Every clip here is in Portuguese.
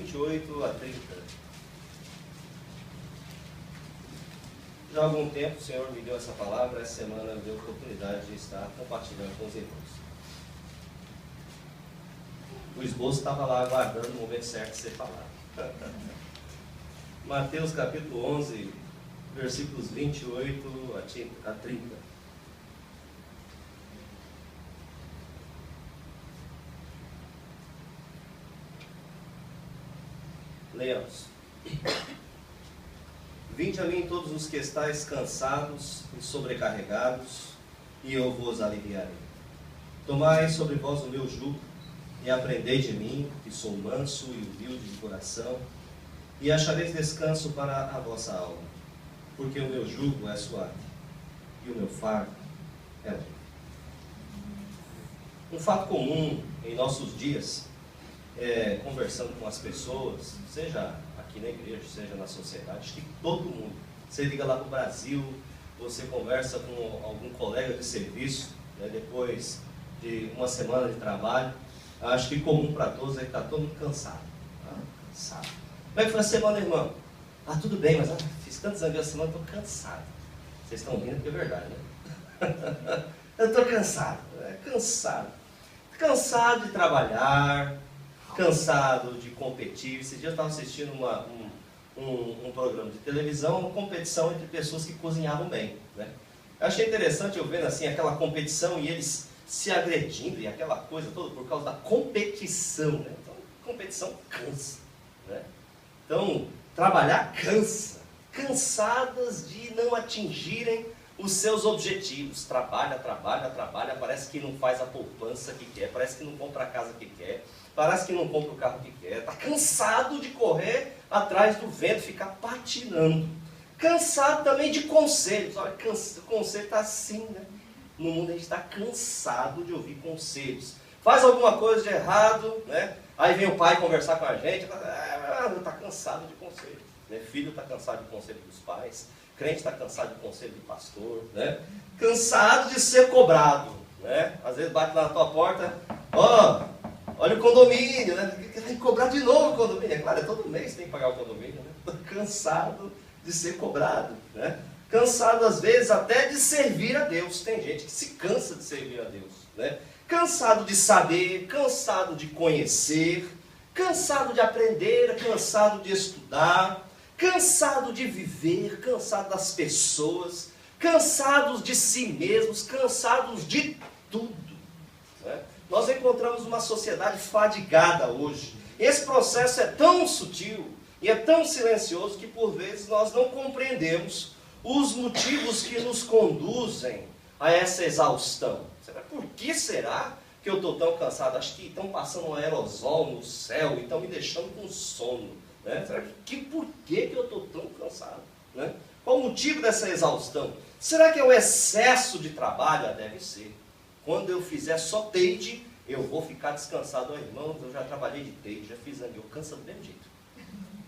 28 a 30. Já há algum tempo o Senhor me deu essa palavra, essa semana me deu a oportunidade de estar compartilhando com os irmãos. O esboço estava lá aguardando o momento certo de ser falado. Mateus capítulo 11, versículos 28 a 30. Leamos. Vinde a mim todos os que estáis cansados e sobrecarregados, e eu vos aliviarei. Tomai sobre vós o meu jugo, e aprendei de mim, que sou manso e humilde de coração, e achareis descanso para a vossa alma, porque o meu jugo é suave, e o meu fardo é leve. Um fato comum em nossos dias, conversando com as pessoas, seja aqui na igreja, seja na sociedade, acho que todo mundo, você liga lá para o Brasil, você conversa com algum colega de serviço, né, depois de uma semana de trabalho, acho que comum para todos é que está todo mundo cansado. Cansado. Como é que foi a semana, irmão? Tudo bem, mas fiz tantos anos essa semana, estou cansado. Vocês estão rindo porque é verdade, né? Eu estou cansado, cansado. Cansado de trabalhar, cansado de competir. Esse dia eu estava assistindo um programa de televisão, uma competição entre pessoas que cozinhavam bem, né? Eu achei interessante eu vendo assim aquela competição e eles se agredindo e aquela coisa toda por causa da competição, né? Então, competição cansa, né? Então, trabalhar cansa. Cansadas de não atingirem os seus objetivos. Trabalha, parece que não faz a poupança que quer, parece que não compra a casa que quer, parece que não compra o carro que quer, está cansado de correr atrás do vento, ficar patinando. Cansado também de conselhos. Olha, o conselho está assim, né? No mundo a gente está cansado de ouvir conselhos. Faz alguma coisa de errado, né? Aí vem o pai conversar com a gente, está cansado de conselho. Né? Filho está cansado de conselho dos pais, crente está cansado de conselho do pastor, né? Cansado de ser cobrado, né? Às vezes bate lá na tua porta, olha o condomínio, né? Tem que cobrar de novo o condomínio. É claro, todo mês tem que pagar o condomínio, né? Estou cansado de ser cobrado, né? Cansado às vezes até de servir a Deus. Tem gente que se cansa de servir a Deus, né? Cansado de saber, cansado de conhecer, cansado de aprender, cansado de estudar, cansado de viver, cansado das pessoas, cansados de si mesmos, cansados de tudo, né? Nós encontramos uma sociedade fadigada hoje. Esse processo é tão sutil e é tão silencioso que por vezes nós não compreendemos os motivos que nos conduzem a essa exaustão. Por que será que eu estou tão cansado? Acho que estão passando um aerosol no céu e estão me deixando com sono, né? Por que eu estou tão cansado, né? Qual o motivo dessa exaustão? Será que é o excesso de trabalho? Deve ser. Quando eu fizer só TADE, eu vou ficar descansado. Irmãos, eu já trabalhei de TADE, já fiz eu canso do mesmo jeito.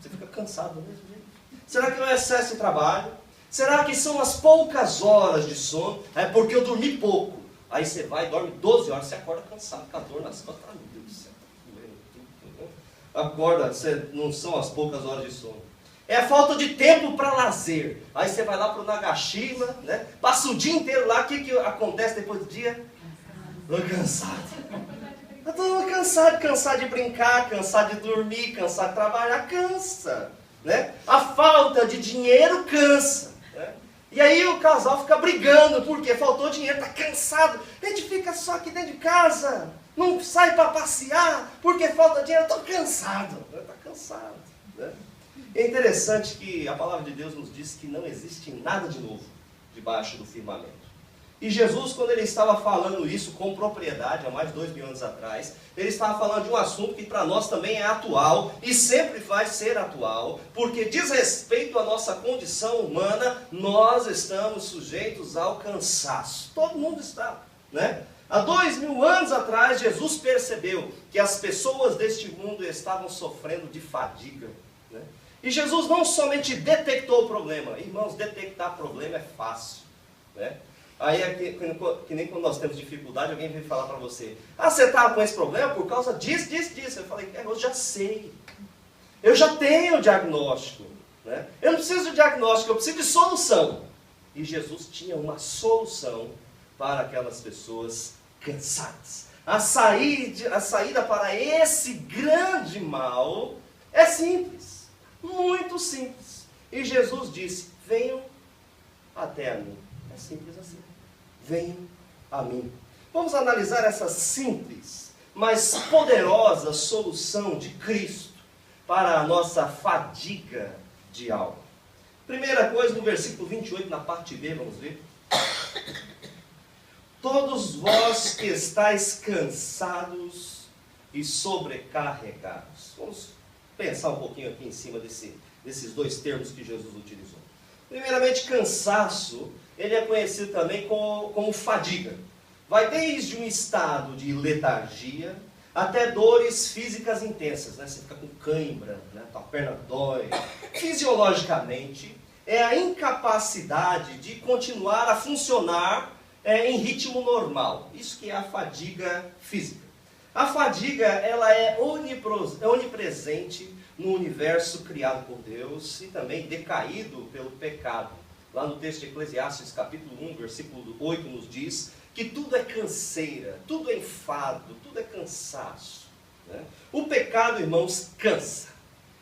Você fica cansado do mesmo jeito. Será que é o excesso de trabalho? Será que são as poucas horas de sono? É porque eu dormi pouco. Aí você vai, dorme 12 horas, você acorda cansado, com a dor nas costas. Meu Deus do céu, tá doendo tudo, né? Acorda, não são as poucas horas de sono. É a falta de tempo para lazer. Aí você vai lá para o Nagashima, né? Passa o dia inteiro lá, o que acontece depois do dia? Estou cansado. Eu estou cansado de brincar, cansado de dormir, cansado de trabalhar, cansa, né? A falta de dinheiro cansa, né? E aí o casal fica brigando, porque faltou dinheiro, está cansado. A gente fica só aqui dentro de casa, não sai para passear, porque falta dinheiro, estou cansado. Está cansado, né? É interessante que a palavra de Deus nos diz que não existe nada de novo debaixo do firmamento. E Jesus, quando ele estava falando isso com propriedade, há mais de 2000 anos atrás, ele estava falando de um assunto que para nós também é atual e sempre vai ser atual, porque diz respeito à nossa condição humana, nós estamos sujeitos ao cansaço. Todo mundo está, né? Há 2000 anos atrás, Jesus percebeu que as pessoas deste mundo estavam sofrendo de fadiga, né? E Jesus não somente detectou o problema. Irmãos, detectar problema é fácil, né? Aí é que nem quando nós temos dificuldade, alguém vem falar para você: você estava com esse problema por causa disso. Eu falei: eu já sei. Eu já tenho o diagnóstico, né? Eu não preciso de diagnóstico, eu preciso de solução. E Jesus tinha uma solução para aquelas pessoas cansadas. A saída para esse grande mal é simples, muito simples. E Jesus disse: venham até a mim. É simples assim. Venham a mim. Vamos analisar essa simples, mas poderosa solução de Cristo para a nossa fadiga de alma. Primeira coisa, no versículo 28, na parte B, vamos ver. Todos vós que estáis cansados e sobrecarregados. Vamos pensar um pouquinho aqui em cima desses dois termos que Jesus utilizou. Primeiramente, cansaço, ele é conhecido também como fadiga. Vai desde um estado de letargia até dores físicas intensas, né? Você fica com cãibra, né? Tua perna dói. Fisiologicamente, é a incapacidade de continuar a funcionar em ritmo normal. Isso que é a fadiga física. A fadiga, ela é onipresente no universo criado por Deus e também decaído pelo pecado. Lá no texto de Eclesiastes, capítulo 1, versículo 8, nos diz que tudo é canseira, tudo é enfado, tudo é cansaço, né? O pecado, irmãos, cansa.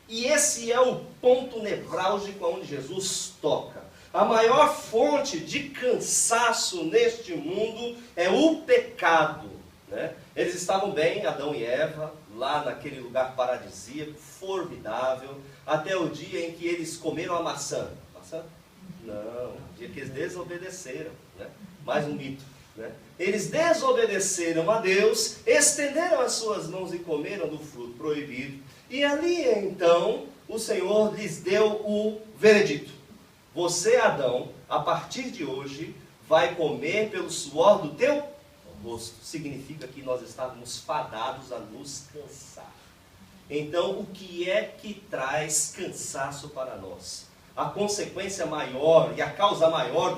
E esse é o ponto nevrálgico onde Jesus toca. A maior fonte de cansaço neste mundo é o pecado, né? Eles estavam bem, Adão e Eva, lá naquele lugar paradisíaco, formidável, até o dia em que eles comeram a maçã. Maçã? Não, o dia que eles desobedeceram, né? Mais um mito, né? Eles desobedeceram a Deus, estenderam as suas mãos e comeram do fruto proibido. E ali então o Senhor lhes deu o veredito. Você, Adão, a partir de hoje, vai comer pelo suor do teu rosto. Significa que nós estávamos fadados a nos cansar. Então, o que é que traz cansaço para nós? A consequência maior e a causa maior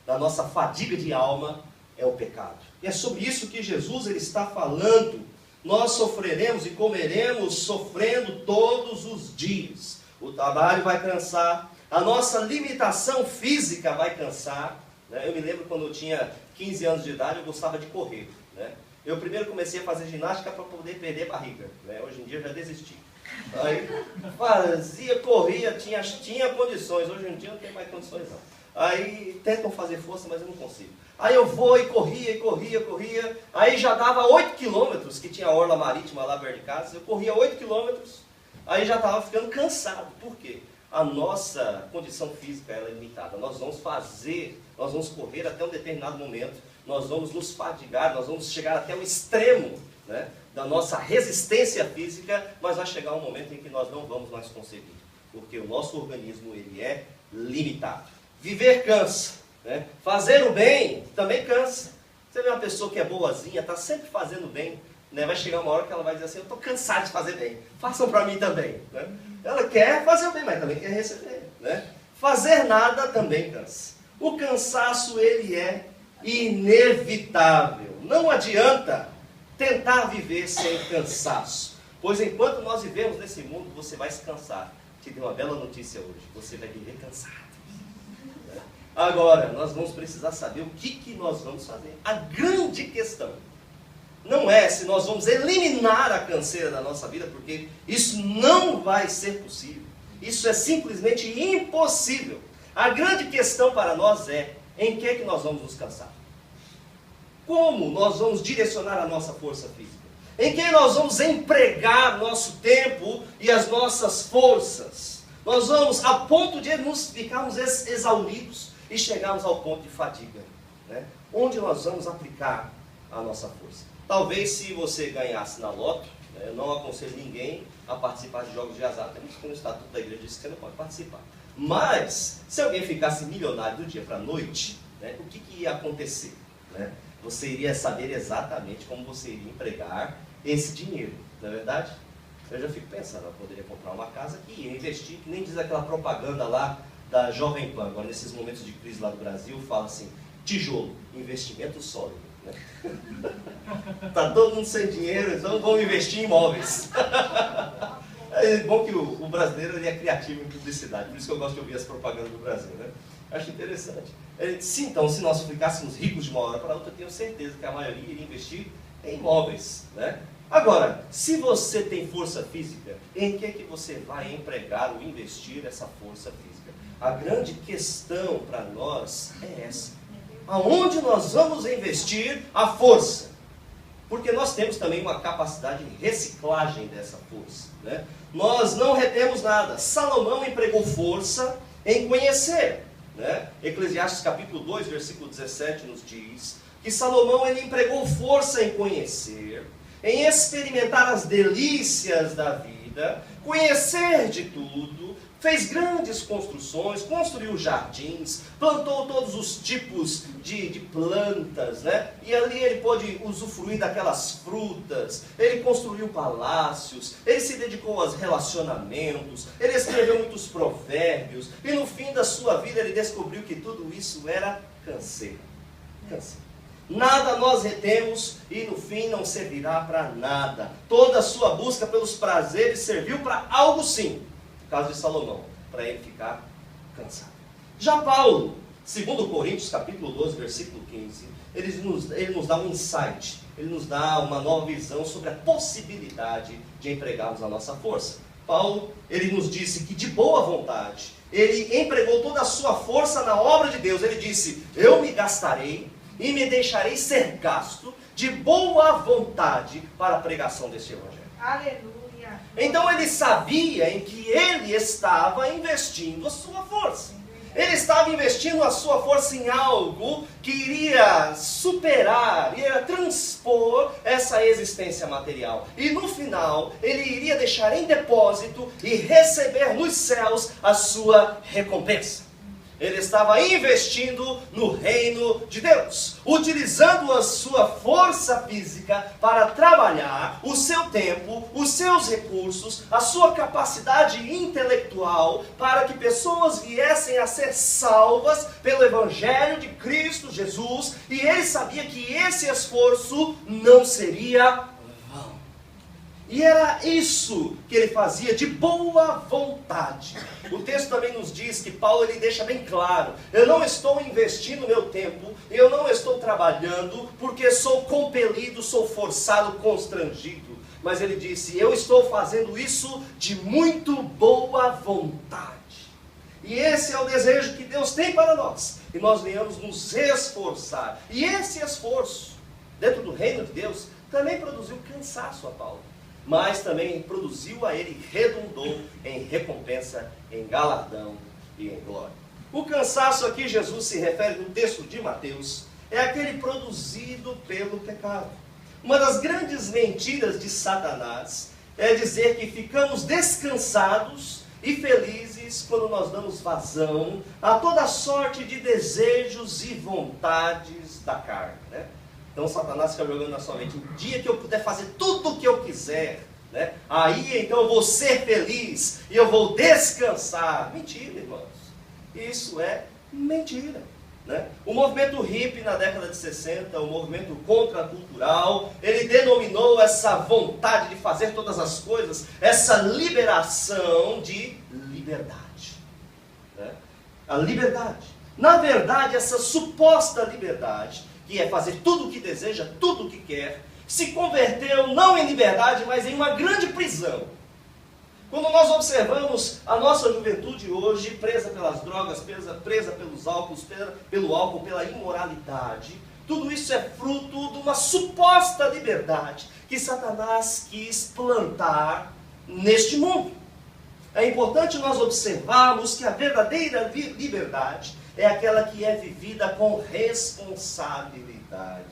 da nossa fadiga de alma é o pecado. E é sobre isso que Jesus ele está falando. Nós sofreremos e comeremos sofrendo todos os dias. O trabalho vai cansar, a nossa limitação física vai cansar, né? Eu me lembro quando eu tinha 15 anos de idade, eu gostava de correr, né? Eu primeiro comecei a fazer ginástica para poder perder barriga, né? Hoje em dia eu já desisti. Aí fazia, corria, tinha condições, hoje em dia não tem mais condições não. Aí tentam fazer força, mas eu não consigo. Aí eu vou e corria. Aí já dava 8 quilômetros, que tinha a orla marítima lá perto de casa. Eu corria 8 quilômetros, aí já estava ficando cansado. Por quê? A nossa condição física ela é limitada. Nós vamos correr até um determinado momento, nós vamos nos fadigar, nós vamos chegar até o extremo, né, da nossa resistência física, mas vai chegar um momento em que nós não vamos mais conseguir, porque o nosso organismo ele é limitado. Viver cansa, né? Fazer o bem também cansa. Você vê uma pessoa que é boazinha, está sempre fazendo bem, né? Vai chegar uma hora que ela vai dizer assim: eu estou cansado de fazer bem, façam para mim também, né? Ela quer fazer o bem, mas também quer receber, né? Fazer nada também cansa. O cansaço ele é inevitável. Não adianta tentar viver sem cansaço, pois enquanto nós vivemos nesse mundo, você vai se cansar. Te dei uma bela notícia hoje: você vai viver cansado. Agora, nós vamos precisar saber o que nós vamos fazer. A grande questão não é se nós vamos eliminar a canseira da nossa vida, porque isso não vai ser possível. Isso é simplesmente impossível. A grande questão para nós é: em que nós vamos nos cansar? Como nós vamos direcionar a nossa força física? Em que nós vamos empregar nosso tempo e as nossas forças? Nós vamos a ponto de nos ficarmos exauridos e chegarmos ao ponto de fadiga, né? Onde nós vamos aplicar a nossa força? Talvez se você ganhasse na loto, né, eu não aconselho ninguém a participar de jogos de azar. Temos que no estatuto da igreja diz que você não pode participar. Mas, se alguém ficasse milionário do dia para a noite, né, o que ia acontecer? Né? Você iria saber exatamente como você iria empregar esse dinheiro, não é verdade? Eu já fico pensando, eu poderia comprar uma casa que ia investir, que nem diz aquela propaganda lá da Jovem Pan, agora nesses momentos de crise lá do Brasil, fala assim: tijolo, investimento sólido. Está todo mundo sem dinheiro, então vamos investir em imóveis. É bom que o brasileiro ele é criativo em publicidade, por isso que eu gosto de ouvir as propagandas do Brasil, né? Acho interessante. Então, se nós ficássemos ricos de uma hora para outra, eu tenho certeza que a maioria iria investir em imóveis, né? Agora, se você tem força física, em que você vai empregar ou investir essa força física? A grande questão para nós é essa. Aonde nós vamos investir a força? Porque nós temos também uma capacidade de reciclagem dessa força, né? Nós não retemos nada. Salomão empregou força em conhecer, né? Eclesiastes capítulo 2, versículo 17 nos diz que Salomão ele empregou força em conhecer, em experimentar as delícias da vida, conhecer de tudo, fez grandes construções, construiu jardins, plantou todos os tipos de plantas, né? E ali ele pôde usufruir daquelas frutas, ele construiu palácios, ele se dedicou aos relacionamentos, ele escreveu muitos provérbios, e no fim da sua vida ele descobriu que tudo isso era canseiro. Nada nós retemos e no fim não servirá para nada. Toda a sua busca pelos prazeres serviu para algo sim. No caso de Salomão, para ele ficar cansado. Já Paulo, segundo Coríntios capítulo 12, versículo 15, ele nos dá um insight, ele nos dá uma nova visão sobre a possibilidade de empregarmos a nossa força. Paulo, ele nos disse que de boa vontade, ele empregou toda a sua força na obra de Deus. Ele disse, eu me gastarei e me deixarei ser gasto de boa vontade para a pregação deste evangelho. Aleluia. Então ele sabia em que ele estava investindo a sua força. Ele estava investindo a sua força em algo que iria superar, iria transpor essa existência material. E no final, ele iria deixar em depósito e receber nos céus a sua recompensa. Ele estava investindo no reino de Deus, utilizando a sua força física para trabalhar o seu tempo, os seus recursos, a sua capacidade intelectual, para que pessoas viessem a ser salvas pelo Evangelho de Cristo Jesus, e ele sabia que esse esforço não seria vão. E era isso que ele fazia de boa vontade. O texto também nos diz que Paulo ele deixa bem claro, eu não estou investindo meu tempo, eu não estou trabalhando porque sou compelido, sou forçado, constrangido. Mas ele disse, eu estou fazendo isso de muito boa vontade. E esse é o desejo que Deus tem para nós. E nós venhamos nos esforçar. E esse esforço, dentro do reino de Deus, também produziu cansaço a Paulo. Mas também produziu a ele, redundou em recompensa, em galardão e em glória. O cansaço aqui, Jesus se refere no texto de Mateus, é aquele produzido pelo pecado. Uma das grandes mentiras de Satanás é dizer que ficamos descansados e felizes quando nós damos vazão a toda sorte de desejos e vontades da carne, né? Então Satanás fica jogando na sua mente, o dia que eu puder fazer tudo o que eu quiser, né? Aí então eu vou ser feliz e eu vou descansar. Mentira, irmãos. Isso é mentira, né? O movimento hippie na década de 60, o movimento contracultural, ele denominou essa vontade de fazer todas as coisas, essa liberação de liberdade, né? A liberdade. Na verdade, essa suposta liberdade, que é fazer tudo o que deseja, tudo o que quer, se converteu não em liberdade, mas em uma grande prisão. Quando nós observamos a nossa juventude hoje, presa pelas drogas, presa pelos álcools, pelo álcool, pela imoralidade, tudo isso é fruto de uma suposta liberdade que Satanás quis plantar neste mundo. É importante nós observarmos que a verdadeira liberdade é aquela que é vivida com responsabilidade,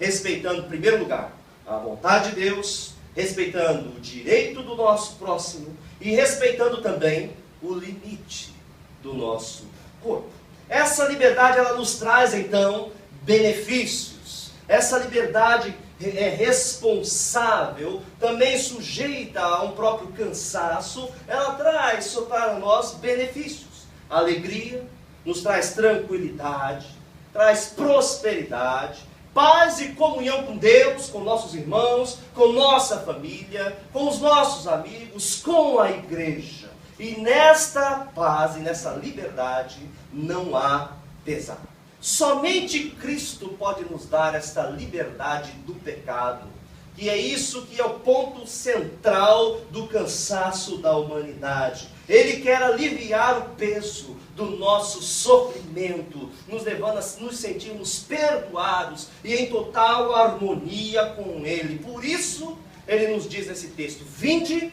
respeitando, em primeiro lugar, a vontade de Deus, respeitando o direito do nosso próximo e respeitando também o limite do nosso corpo. Essa liberdade, ela nos traz, então, benefícios. Essa liberdade é responsável, também sujeita a um próprio cansaço, ela traz para nós benefícios, alegria, nos traz tranquilidade, traz prosperidade, paz e comunhão com Deus, com nossos irmãos, com nossa família, com os nossos amigos, com a igreja. E nesta paz e nessa liberdade não há pesar. Somente Cristo pode nos dar esta liberdade do pecado. E é isso que é o ponto central do cansaço da humanidade. Ele quer aliviar o peso do nosso sofrimento, nos levando a nos sentirmos perdoados e em total harmonia com Ele. Por isso, Ele nos diz nesse texto: vinde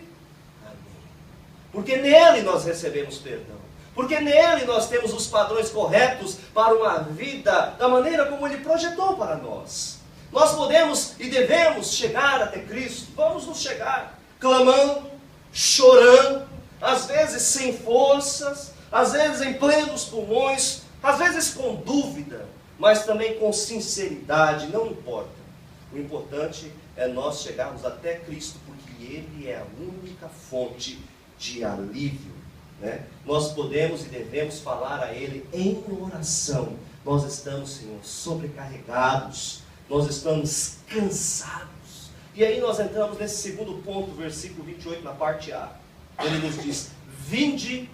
a mim. Porque nele nós recebemos perdão. Porque nele nós temos os padrões corretos para uma vida da maneira como Ele projetou para nós. Nós podemos e devemos chegar até Cristo. Vamos nos chegar clamando, chorando, às vezes sem forças, às vezes em plenos pulmões, às vezes com dúvida, mas também com sinceridade, não importa. O importante é nós chegarmos até Cristo, porque Ele é a única fonte de alívio. Nós podemos e devemos falar a Ele em oração. Nós estamos, Senhor, sobrecarregados, nós estamos cansados. E aí nós entramos nesse segundo ponto, versículo 28, na parte A. Ele nos diz: vinde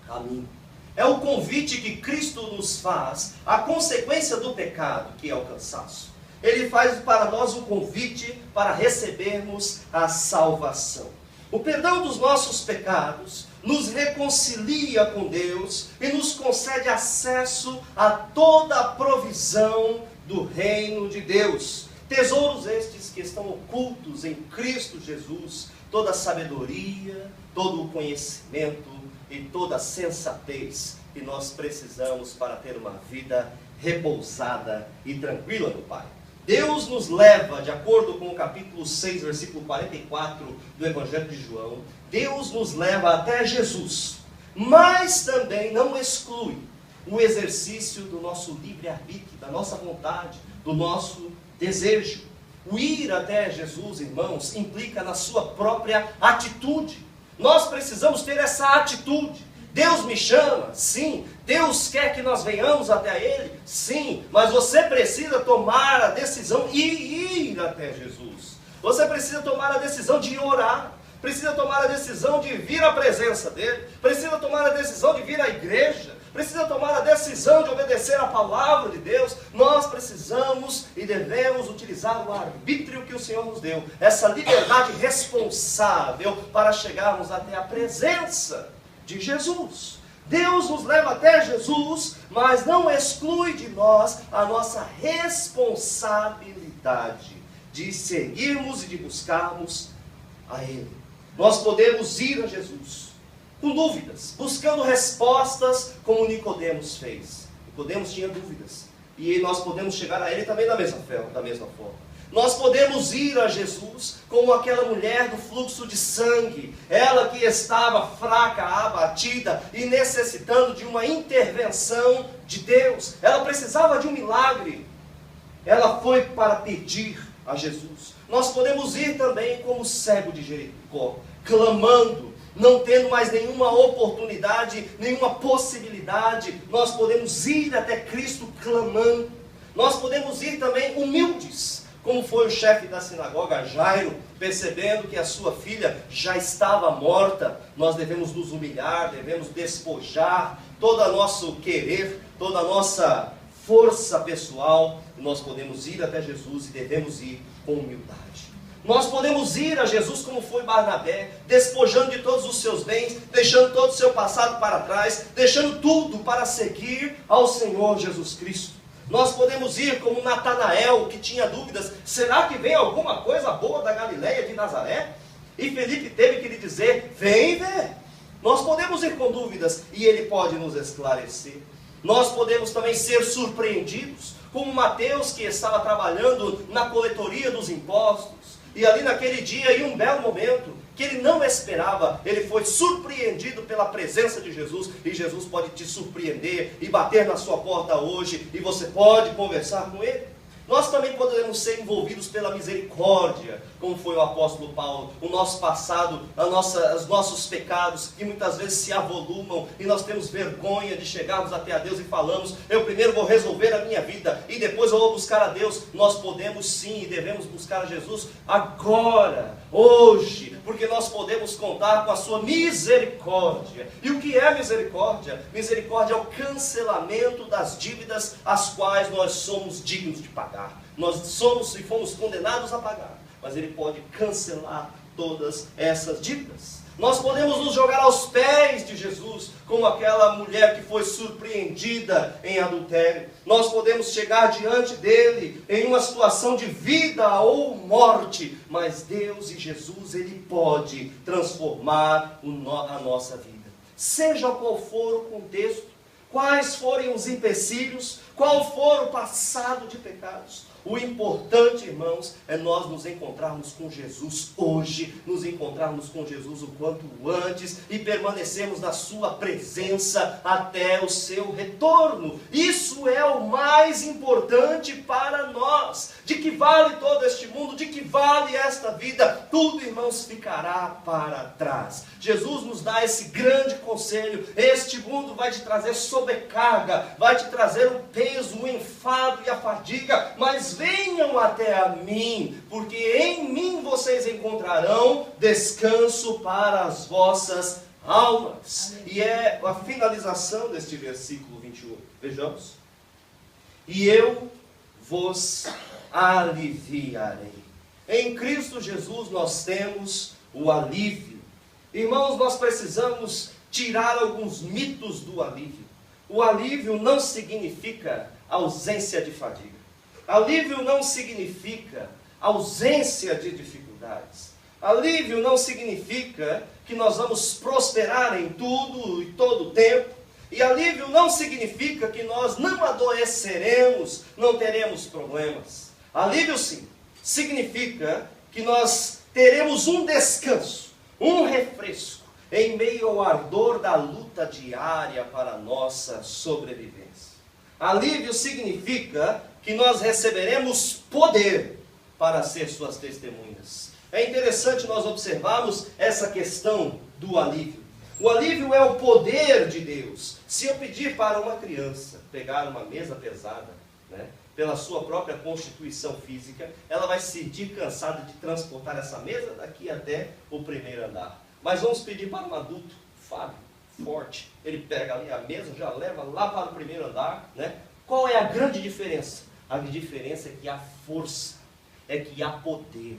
a mim. É o convite que Cristo nos faz, a consequência do pecado, que é o cansaço. Ele faz para nós um convite para recebermos a salvação. O perdão dos nossos pecados nos reconcilia com Deus e nos concede acesso a toda a provisão do reino de Deus. Tesouros estes que estão ocultos em Cristo Jesus, toda a sabedoria, todo o conhecimento e toda a sensatez que nós precisamos para ter uma vida repousada e tranquila no Pai. Deus nos leva, de acordo com o capítulo 6, versículo 44 do Evangelho de João, Deus nos leva até Jesus, mas também não exclui o exercício do nosso livre-arbítrio, da nossa vontade, do nosso desejo. O ir até Jesus, irmãos, implica na sua própria atitude. Nós precisamos ter essa atitude. Deus me chama? Sim. Deus quer que nós venhamos até Ele? Sim. Mas você precisa tomar a decisão e ir até Jesus. Você precisa tomar a decisão de orar. Precisa tomar a decisão de vir à presença dEle. Precisa tomar a decisão de vir à igreja. Precisa tomar a decisão de obedecer a palavra de Deus. Nós precisamos e devemos utilizar o arbítrio que o Senhor nos deu. Essa liberdade responsável para chegarmos até a presença de Jesus. Deus nos leva até Jesus, mas não exclui de nós a nossa responsabilidade de seguirmos e de buscarmos a Ele. Nós podemos ir a Jesus com dúvidas, buscando respostas como Nicodemos fez. Nicodemos tinha dúvidas, e nós podemos chegar a Ele também da mesma forma. Nós podemos ir a Jesus como aquela mulher do fluxo de sangue, ela que estava fraca, abatida e necessitando de uma intervenção de Deus. Ela precisava de um milagre. Ela foi para pedir a Jesus. Nós podemos ir também como o cego de Jericó, clamando, não tendo mais nenhuma oportunidade, nenhuma possibilidade. Nós podemos ir até Cristo clamando. Nós podemos ir também humildes, como foi o chefe da sinagoga, Jairo, percebendo que a sua filha já estava morta. Nós devemos nos humilhar, devemos despojar todo o nosso querer, toda a nossa força pessoal. Nós podemos ir até Jesus e devemos ir com humildade. Nós podemos ir a Jesus como foi Barnabé, despojando de todos os seus bens, deixando todo o seu passado para trás, deixando tudo para seguir ao Senhor Jesus Cristo. Nós podemos ir como Natanael, que tinha dúvidas: será que vem alguma coisa boa da Galileia de Nazaré? E Felipe teve que lhe dizer: vem ver. Nós podemos ir com dúvidas e Ele pode nos esclarecer. Nós podemos também ser surpreendidos, como Mateus, que estava trabalhando na coletoria dos impostos, e ali naquele dia, em um belo momento, que ele não esperava, ele foi surpreendido pela presença de Jesus, e Jesus pode te surpreender e bater na sua porta hoje, e você pode conversar com Ele. Nós também podemos ser envolvidos pela misericórdia, como foi o apóstolo Paulo. O nosso passado, os nossos pecados, que muitas vezes se avolumam, e nós temos vergonha de chegarmos até a Deus e falamos, eu primeiro vou resolver a minha vida, e depois eu vou buscar a Deus. Nós podemos sim e devemos buscar a Jesus agora, hoje, porque nós podemos contar com a sua misericórdia. E o que é misericórdia? Misericórdia é o cancelamento das dívidas as quais nós somos dignos de pagar. Nós somos e fomos condenados a pagar, mas Ele pode cancelar todas essas dívidas. Nós podemos nos jogar aos pés de Jesus, como aquela mulher que foi surpreendida em adultério. Nós podemos chegar diante dele em uma situação de vida ou morte, mas Deus e Jesus, Ele pode transformar a nossa vida. Seja qual for o contexto, quais forem os empecilhos, qual for o passado de pecados. O importante, irmãos, é nós nos encontrarmos com Jesus hoje, nos encontrarmos com Jesus o quanto antes e permanecermos na sua presença até o seu retorno. Isso é o mais importante para nós. De que vale todo este mundo? De que vale esta vida? Tudo, irmãos, ficará para trás. Jesus nos dá esse grande conselho. Este mundo vai te trazer sobrecarga, vai te trazer o peso, o enfado e a fadiga, mas venham até a mim, porque em mim vocês encontrarão descanso para as vossas almas. Amém. E é a finalização deste versículo 21. Vejamos. E eu vos aliviarei. Em Cristo Jesus nós temos o alívio. Irmãos, nós precisamos tirar alguns mitos do alívio. O alívio não significa ausência de fadiga. Alívio não significa ausência de dificuldades. Alívio não significa que nós vamos prosperar em tudo e todo o tempo. E alívio não significa que nós não adoeceremos, não teremos problemas. Alívio sim, significa que nós teremos um descanso, um refresco, em meio ao ardor da luta diária para a nossa sobrevivência. Alívio significa que nós receberemos poder para ser suas testemunhas. É interessante nós observarmos essa questão do alívio. O alívio é o poder de Deus. Se eu pedir para uma criança pegar uma mesa pesada, pela sua própria constituição física, ela vai se sentir cansada de transportar essa mesa daqui até o primeiro andar. Mas vamos pedir para um adulto, Fábio, forte, ele pega ali a mesa, já leva lá para o primeiro andar, Qual é a grande diferença? A diferença é que há força, é que há poder.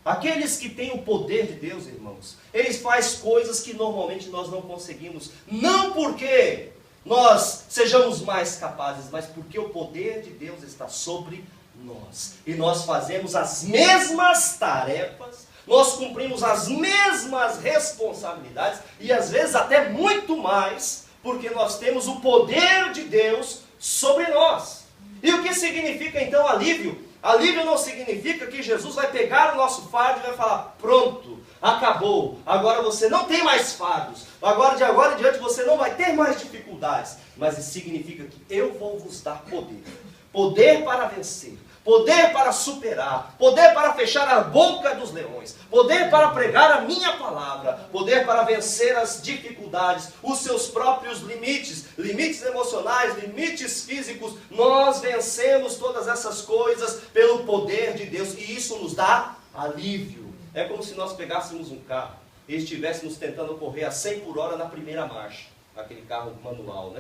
Aqueles que têm o poder de Deus, irmãos, eles fazem coisas que normalmente nós não conseguimos. Não porque nós sejamos mais capazes, mas porque o poder de Deus está sobre nós. E nós fazemos as mesmas tarefas, nós cumprimos as mesmas responsabilidades, e às vezes até muito mais, porque nós temos o poder de Deus sobre nós. E o que significa então alívio? Alívio não significa que Jesus vai pegar o nosso fardo e vai falar, pronto, acabou, agora você não tem mais fardos, agora de agora em diante você não vai ter mais dificuldades. Mas isso significa que eu vou vos dar poder, poder para vencer, poder para superar, poder para fechar a boca dos leões, poder para pregar a minha palavra, poder para vencer as dificuldades, os seus próprios limites, limites emocionais, limites físicos. Nós vencemos todas essas coisas pelo poder de Deus, e isso nos dá alívio. É como se nós pegássemos um carro e estivéssemos tentando correr a 100 por hora na primeira marcha, aquele carro manual,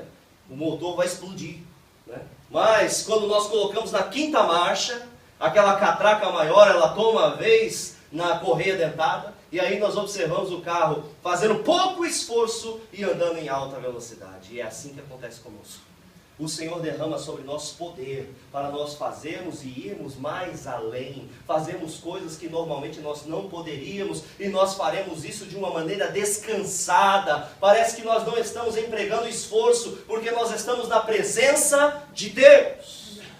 O motor vai explodir, Mas quando nós colocamos na quinta marcha, aquela catraca maior, ela toma a vez na correia dentada, e aí nós observamos o carro fazendo pouco esforço e andando em alta velocidade. E é assim que acontece conosco. O Senhor derrama sobre nós poder para nós fazermos e irmos mais além. Fazemos coisas que normalmente nós não poderíamos, e nós faremos isso de uma maneira descansada. Parece que nós não estamos empregando esforço, porque nós estamos na presença de Deus.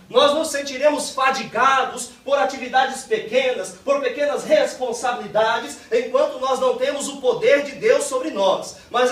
Nós nos sentiremos fadigados por atividades pequenas, por pequenas responsabilidades, enquanto nós não temos o poder de Deus sobre nós. Mas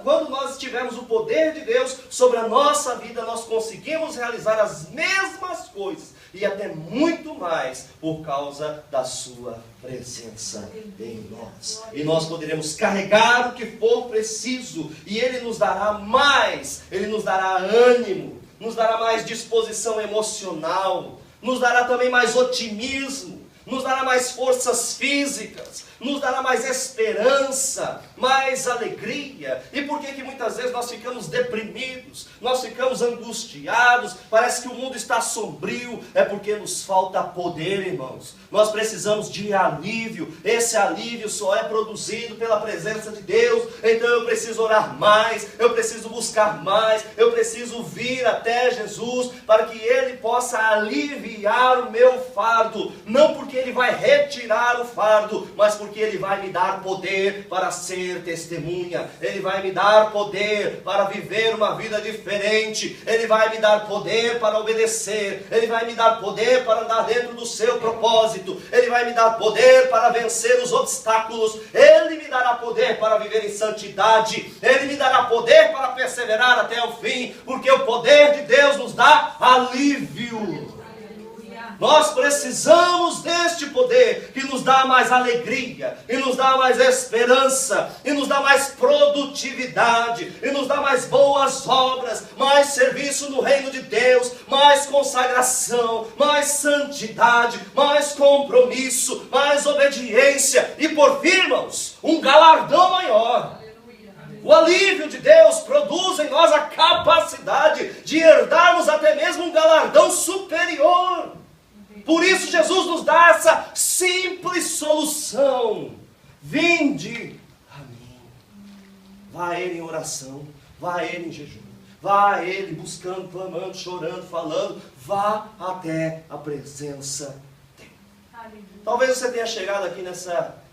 quando nós tivermos o poder de Deus sobre a nossa vida, nós conseguimos realizar as mesmas coisas. e até muito mais por causa da sua presença em nós. E nós poderemos carregar o que for preciso, e Ele nos dará mais, Ele nos dará ânimo, nos dará mais disposição emocional, nos dará também mais otimismo, nos dará mais forças físicas, nos dará mais esperança, mais alegria. E por que muitas vezes nós ficamos deprimidos, nós ficamos angustiados, parece que o mundo está sombrio? É porque nos falta poder, irmãos. Nós precisamos de alívio. Esse alívio só é produzido pela presença de Deus. Então eu preciso orar mais, eu preciso buscar mais, eu preciso vir até Jesus para que Ele possa aliviar o meu fardo. Não porque Ele vai retirar o fardo, mas porque Ele vai me dar poder para ser testemunha. Ele vai me dar poder para viver uma vida diferente. Ele vai me dar poder para obedecer. Ele vai me dar poder para andar dentro do seu propósito. Ele vai me dar poder para vencer os obstáculos. Ele me dará poder para viver em santidade. Ele me dará poder para perseverar até o fim, porque o poder de Deus nos dá alívio. Nós precisamos deste poder que nos dá mais alegria, e nos dá mais esperança, e nos dá mais produtividade, e nos dá mais boas obras, mais serviço no reino de Deus, mais consagração, mais santidade, mais compromisso, mais obediência, e por fim, irmãos, um galardão maior. O alívio de Deus produz em nós a capacidade de herdarmos até mesmo um galardão superior. Por isso Jesus nos dá essa simples solução: vinde a mim. Vá a Ele em oração, vá a Ele em jejum, vá a Ele buscando, clamando, chorando, falando. Vá até a presença dEle. Talvez você tenha chegado aqui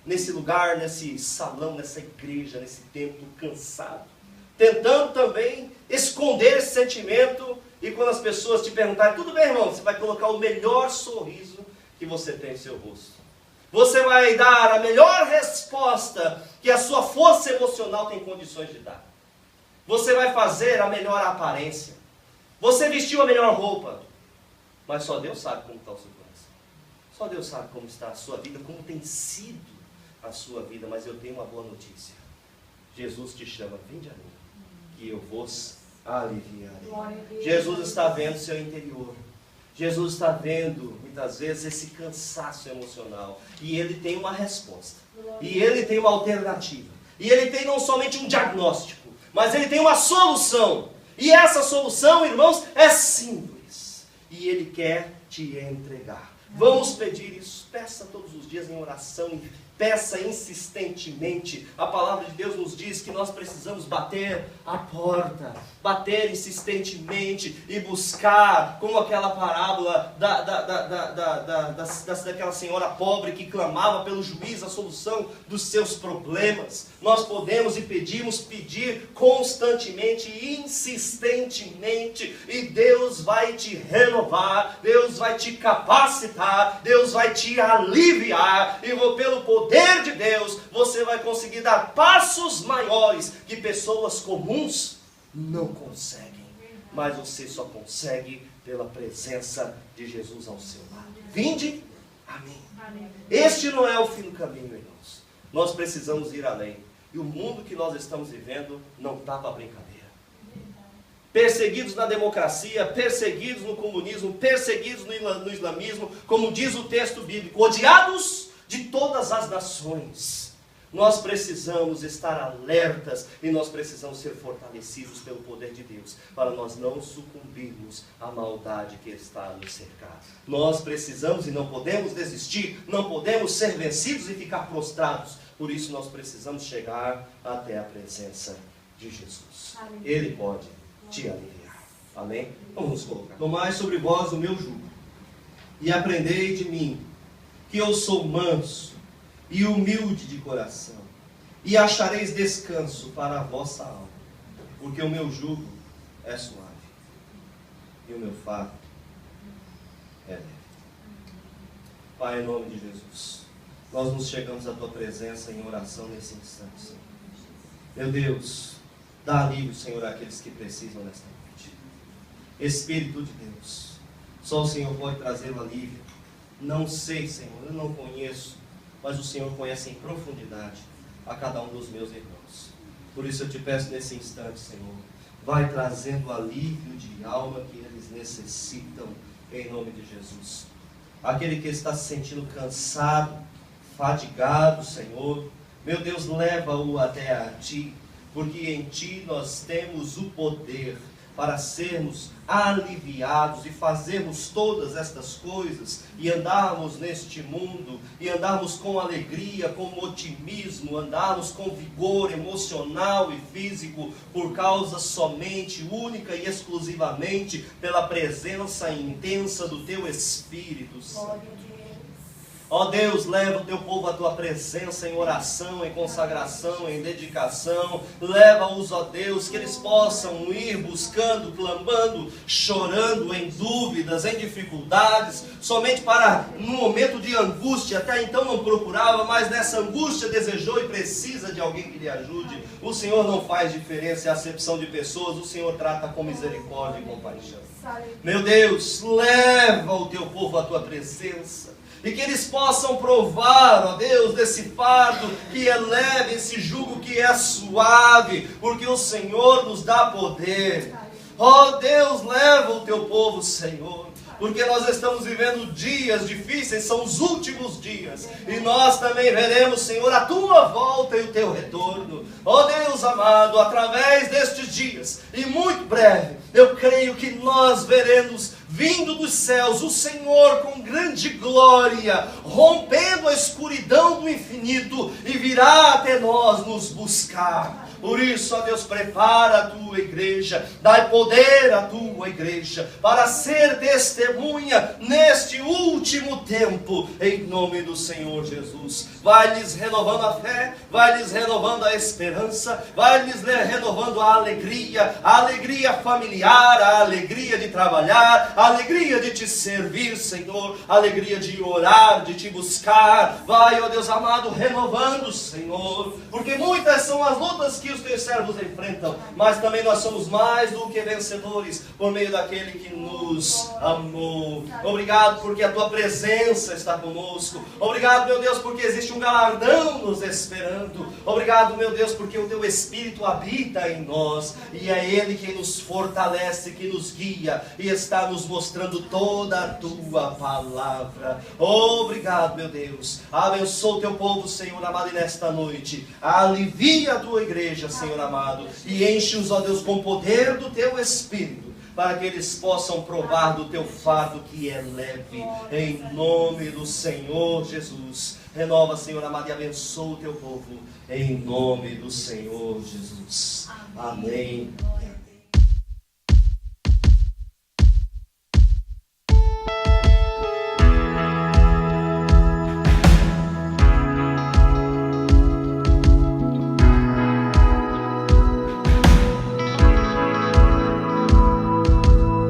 nesse lugar, nesse salão, nessa igreja, nesse templo, cansado, tentando também esconder esse sentimento. E quando as pessoas te perguntarem, tudo bem, irmão, você vai colocar o melhor sorriso que você tem em seu rosto. Você vai dar a melhor resposta que a sua força emocional tem condições de dar. Você vai fazer a melhor aparência. Você vestiu a melhor roupa. Mas só Deus sabe como está o seu coração. Só Deus sabe como está a sua vida, como tem sido a sua vida. Mas eu tenho uma boa notícia. Jesus te chama, vinde a mim, que eu vos aliviarei. Jesus está vendo o seu interior. Jesus está vendo, muitas vezes, esse cansaço emocional. E Ele tem uma resposta. E Ele tem uma alternativa. E Ele tem não somente um diagnóstico, mas Ele tem uma solução. E essa solução, irmãos, é simples. E Ele quer te entregar. Vamos pedir isso. Peça todos os dias em oração. Peça insistentemente. A palavra de Deus nos diz que nós precisamos bater a porta, bater insistentemente e buscar, como aquela parábola daquela senhora pobre que clamava pelo juiz a solução dos seus problemas. Nós podemos e pedimos pedir constantemente e insistentemente, e Deus vai te renovar, Deus vai te capacitar, Deus vai te aliviar, e pelo poder de Deus, você vai conseguir dar passos maiores que pessoas comuns não conseguem. Mas você só consegue pela presença de Jesus ao seu lado. Vinde a mim. Este não é o fim do caminho, irmãos. Nós precisamos ir além. E o mundo que nós estamos vivendo não está para brincadeira. Perseguidos na democracia, perseguidos no comunismo, perseguidos no islamismo, como diz o texto bíblico, odiados de todas as nações. Nós precisamos estar alertas e nós precisamos ser fortalecidos pelo poder de Deus, para nós não sucumbirmos à maldade que está a nos cercar. Nós precisamos e não podemos desistir, não podemos ser vencidos e ficar prostrados. Por isso nós precisamos chegar até a presença de Jesus. Amém. Ele pode te aliviar. Amém? Vamos nos colocar. Tomai sobre vós o meu jugo e aprendei de mim, que eu sou manso e humilde de coração, e achareis descanso para a vossa alma, porque o meu jugo é suave e o meu fardo é leve. Pai, em nome de Jesus, nós nos chegamos à tua presença em oração nesse instante, Senhor. Meu Deus, dá alívio, Senhor, àqueles que precisam nesta noite. Espírito de Deus, Só o Senhor pode trazer o alívio. Não sei, Senhor, eu não conheço, mas o Senhor conhece em profundidade a cada um dos meus irmãos. Por isso eu te peço nesse instante, Senhor, vai trazendo o alívio de alma que eles necessitam, em nome de Jesus. Aquele que está se sentindo cansado, fadigado, Senhor, meu Deus, leva-o até a Ti, porque em Ti nós temos o poder para sermos aliviados e fazermos todas estas coisas e andarmos neste mundo e andarmos com alegria, com otimismo, andarmos com vigor emocional e físico por causa somente, única e exclusivamente pela presença intensa do Teu Espírito Santo. Ó Deus, leva o Teu povo à Tua presença em oração, em consagração, em dedicação. Leva-os, ó Deus, que eles possam ir buscando, clamando, chorando em dúvidas, em dificuldades, somente para, no momento de angústia, até então não procurava, mas nessa angústia desejou e precisa de alguém que lhe ajude. O Senhor não faz diferença em acepção de pessoas, o Senhor trata com misericórdia e compaixão. Meu Deus, leva o Teu povo à Tua presença. E que eles possam provar, ó Deus, desse fardo que é leve, esse jugo que é suave, porque o Senhor nos dá poder. Ó Deus, leva o Teu povo, Senhor, porque nós estamos vivendo dias difíceis, são os últimos dias, e nós também veremos, Senhor, a Tua volta e o Teu retorno. Ó Deus amado, através destes dias, e muito breve, eu creio que nós veremos vindo dos céus o Senhor com grande glória, rompendo a escuridão do infinito, e virá até nós nos buscar. Por isso, ó Deus, prepara a Tua igreja, dai poder à Tua igreja, para ser testemunha neste último tempo, em nome do Senhor Jesus. Vai-lhes renovando a fé, vai-lhes renovando a esperança, vai-lhes renovando a alegria familiar, a alegria de trabalhar, a alegria de Te servir, Senhor, a alegria de orar, de Te buscar. Vai, ó Deus amado, renovando, Senhor, porque muitas são as lutas que os Teus servos enfrentam, mas também nós somos mais do que vencedores por meio daquele que nos amou. Obrigado porque a Tua presença está conosco. Obrigado, meu Deus, porque existe um galardão nos esperando. Obrigado, meu Deus, porque o Teu Espírito habita em nós, e é Ele quem nos fortalece, que nos guia e está nos mostrando toda a Tua palavra. Obrigado, meu Deus. Abençoa o Teu povo, Senhor amado, e nesta noite alivia a Tua igreja, Senhor amado, e enche-os, ó Deus, com o poder do Teu Espírito, para que eles possam provar do Teu fardo que é leve, em nome do Senhor Jesus. Renova, Senhor amado, e abençoa o Teu povo, em nome do Senhor Jesus. Amém.